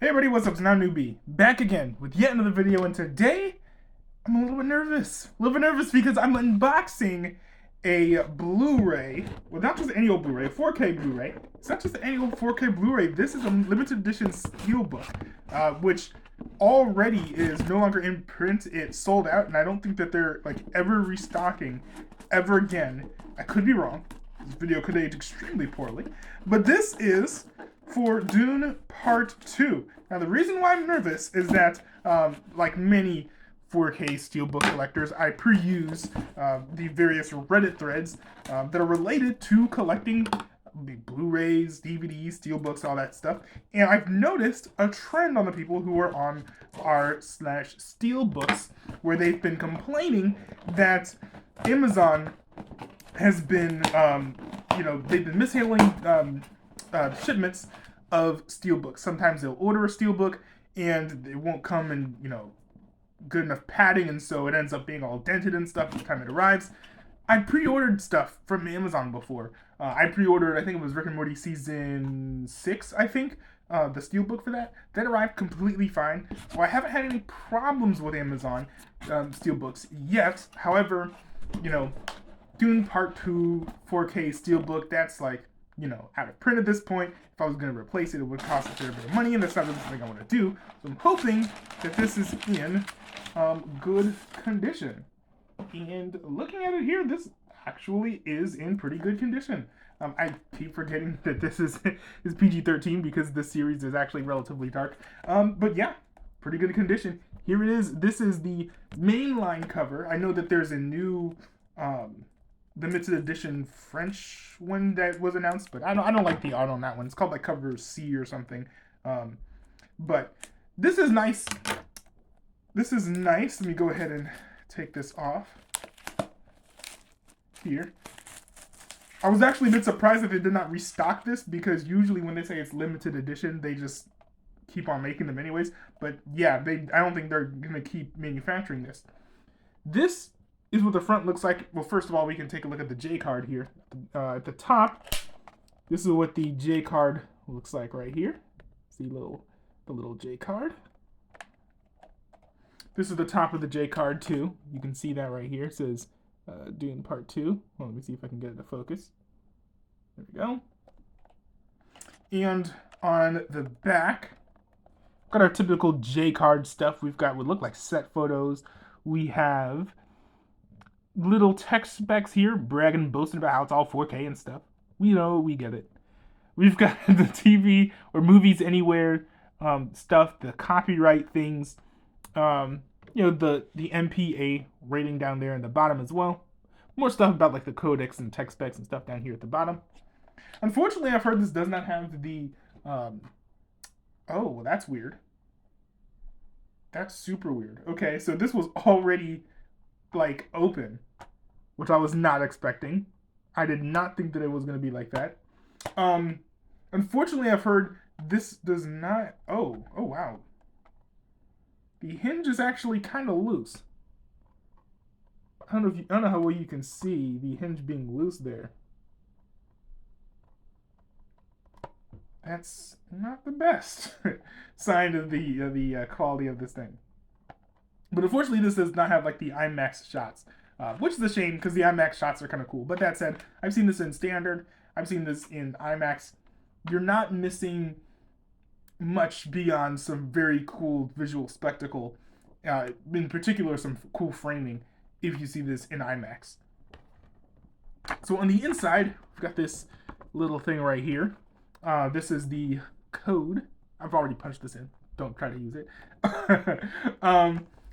Hey everybody, what's up? It's now Newbie, back again with yet another video, and today I'm a little bit nervous. A little bit nervous because I'm unboxing a Blu-ray. Well, not just any old Blu-ray, a 4K Blu-ray. It's not just any old 4K Blu-ray. This is a limited edition Steelbook, which already is no longer in print. It's sold out, and I don't think that they're like ever restocking ever again. I could be wrong. This video could age extremely poorly, but this is for Dune Part 2. Now, the reason why I'm nervous is that, like many 4K Steelbook collectors, I peruse the various Reddit threads that are related to collecting Blu-rays, DVDs, Steelbooks, all that stuff. And I've noticed a trend on the people who are on r/Steelbooks, where they've been complaining that Amazon has been, they've been mishandling shipments of Steelbooks. Sometimes they'll order a Steelbook and it won't come in, good enough padding, and so it ends up being all dented and stuff by the time it arrives. I pre-ordered stuff from Amazon before. I pre-ordered, I think it was Rick and Morty season 6, I think, the Steelbook for that. That arrived completely fine. So I haven't had any problems with Amazon Steelbooks yet. However, Dune Part 2 4K Steelbook, that's like, out of print at this point. If I was going to replace it, it would cost a fair bit of money, and that's not really something I want to do. So I'm hoping that this is in good condition. And looking at it here, this actually is in pretty good condition. I keep forgetting that this is PG-13 because this series is actually relatively dark. But yeah, pretty good condition. Here it is. This is the mainline cover. I know that there's a new limited edition French one that was announced, but I don't like the art on that one. It's called like cover C or something. But this is nice. This is nice. Let me go ahead and take this off here. I was actually a bit surprised that they did not restock this, because usually when they say it's limited edition, they just keep on making them anyways. But yeah, I don't think they're gonna keep manufacturing this. This is what the front looks like. Well, first of all, we can take a look at the J card here. At the top, this is what the J card looks like right here. See the little J card. This is the top of the J card too. You can see that right here. It says Dune Part 2. Well, let me see if I can get it to focus. There we go. And on the back, got our typical J card stuff. We've got what look like set photos. We have little text specs here, bragging and boasting about how it's all 4K and stuff. We get it. We've got the TV or movies anywhere stuff, the copyright things, the MPA rating down there in the bottom as well. More stuff about like the codecs and text specs and stuff down here at the bottom. Unfortunately, I've heard this does not have the oh, well, that's weird. That's super weird. Okay, so this was already like open, which I was not expecting. I did not think that it was going to be like that. Unfortunately, I've heard this does not. Oh wow. The hinge is actually kind of loose. I don't know how well you can see the hinge being loose there. That's not the best sign of the quality of this thing. But unfortunately, this does not have like the IMAX shots, which is a shame because the IMAX shots are kind of cool. But that said, I've seen this in standard. I've seen this in IMAX. You're not missing much beyond some very cool visual spectacle. In particular, some cool framing if you see this in IMAX. So on the inside, we've got this little thing right here. This is the code. I've already punched this in. Don't try to use it.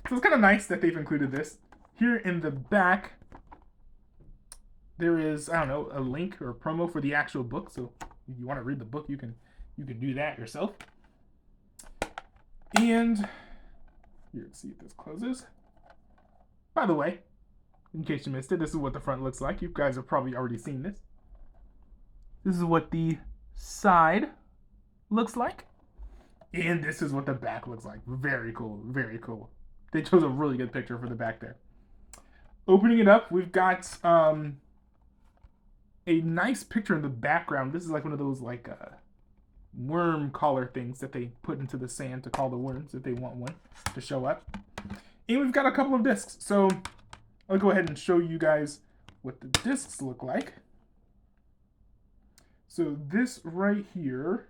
So it's kind of nice that they've included this. Here in the back, there is, I don't know, a link or a promo for the actual book. So if you want to read the book, you can do that yourself. And here, let's see if this closes. By the way, in case you missed it, this is what the front looks like. You guys have probably already seen this. This is what the side looks like. And this is what the back looks like. Very cool. Very cool. They chose a really good picture for the back there. Opening it up, we've got a nice picture in the background. This is like one of those like worm collar things that they put into the sand to call the worms if they want one to show up. And we've got a couple of discs. So I'll go ahead and show you guys what the discs look like. So this right here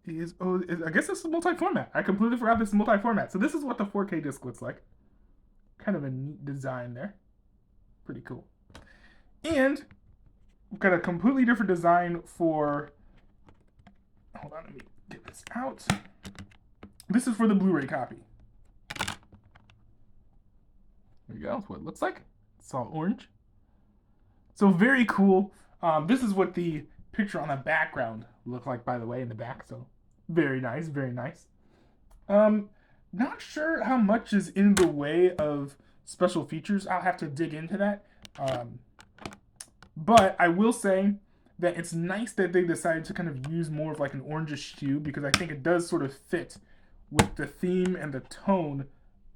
is, I guess this is multi-format. I completely forgot this is multi-format. So this is what the 4K disc looks like. Kind of a neat design there. Pretty cool. And we've got a completely different design for, hold on, let me get this out. This is for the Blu-ray copy. There you go. That's what it looks like. It's all orange. So very cool. This is what the picture on the background looked like, by the way, in the back. So very nice, very nice. Not sure how much is in the way of special features. I'll have to dig into that. But I will say that it's nice that they decided to kind of use more of like an orangish hue, because I think it does sort of fit with the theme and the tone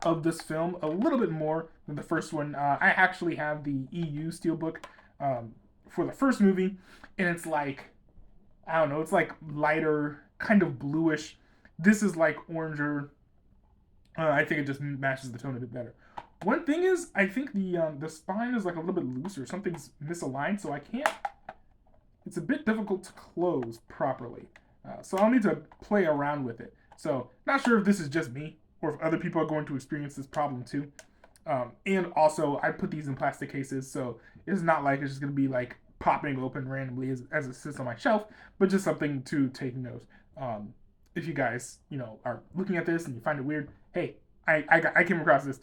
of this film a little bit more than the first one. I actually have the EU Steelbook for the first movie, and it's like, I don't know, it's like lighter, kind of bluish. This is like oranger. I think it just matches the tone a bit better. One thing is, I think the spine is like a little bit loose, or something's misaligned, so I can't. It's a bit difficult to close properly, so I'll need to play around with it. So not sure if this is just me or if other people are going to experience this problem too. And also, I put these in plastic cases, so it's not like it's just going to be like popping open randomly as it sits on my shelf, but just something to take note. If you guys, are looking at this and you find it weird, hey, I came across this